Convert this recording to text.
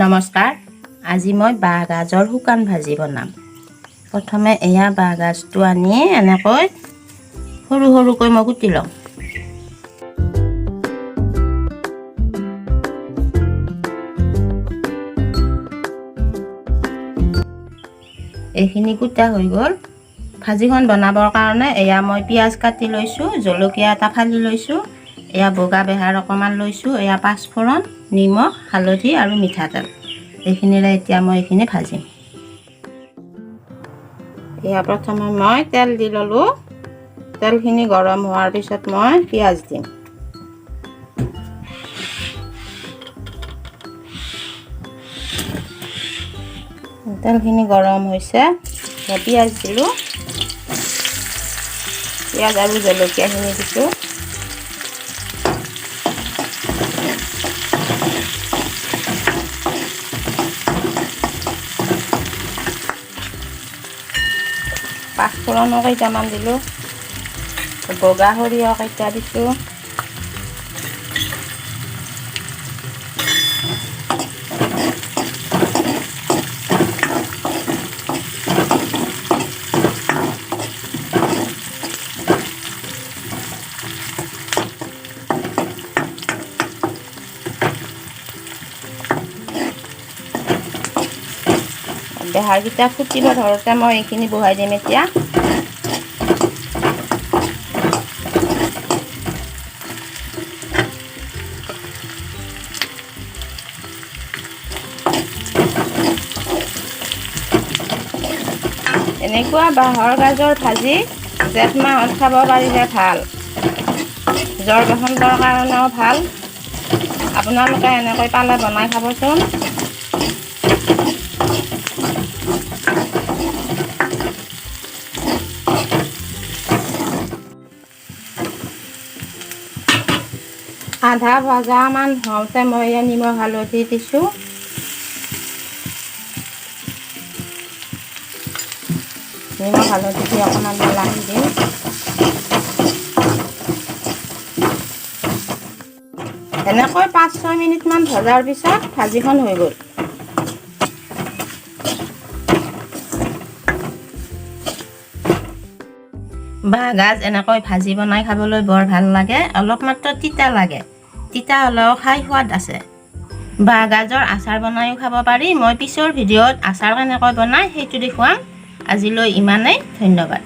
নমস্কাৰ, আজি মই বাঁহ গাজৰ শুকান ভাজি বনাম। প্ৰথমে এয়া বাঁহ গাজটো আনি এনেকৈ সৰু সৰুকৈ মই কুটি লওঁ। এইখিনি কুটা হৈ গ'ল। ভাজিখন বনাবৰ কাৰণে এয়া মই পিঁয়াজ কাটি লৈছোঁ, জলকীয়া এটা ফালি লৈছোঁ, এয়া বগা বেহাৰ অকণমান লৈছোঁ, এয়া পাঁচফোৰণ, নিমখ, হালধি আৰু মিঠাতেল। এইখিনিৰে এতিয়া মই এইখিনি ভাজিম। এয়া প্ৰথমে মই তেল দি ল'লোঁ। তেলখিনি গৰম হোৱাৰ পিছত মই পিঁয়াজ দিম। তেলখিনি গৰম হৈছে, পিঁয়াজ দিলোঁ। পিঁয়াজ আৰু জলকীয়াখিনি দিছোঁ। পাঁচফোৰণো কেইটামান দিলোঁ, বগা সৰিয়হ কেইটা দিছোঁ, বেহাৰকেইটা ফুটিব ধৰোঁতে মই এইখিনি বহাই দিম এতিয়া। এনেকুৱা বাঁহৰ গাজৰ ভাজি জেঠ মাহত খাব পাৰিলে ভাল, জ্বৰ বসন্তৰ কাৰণেও ভাল। আপোনালোকে এনেকৈ পালে বনাই খাবচোন। আধা ভজামান হওঁতে মই নিমখ হালধি দিছোঁ। নিমখ হালধি দি অকণমান লাৰি দিম। এনেকৈ 5-6 মিনিটমান ভজাৰ পিছত ভাজিখন হৈ গ'ল। বাঁহ গাজ এনেকৈ ভাজি বনাই খাবলৈ বৰ ভাল লাগে। অলপ মাত্ৰ তিতা লাগে, তিতা হ'লেও খাই সোৱাদ আছে। বাঁহ গাজৰ আচাৰ বনাইও খাব পাৰি। মই পিছৰ ভিডিঅ'ত আচাৰ কেনেকৈ বনাই সেইটো দেখুৱাম। আজিলৈ ইমানেই, ধন্যবাদ।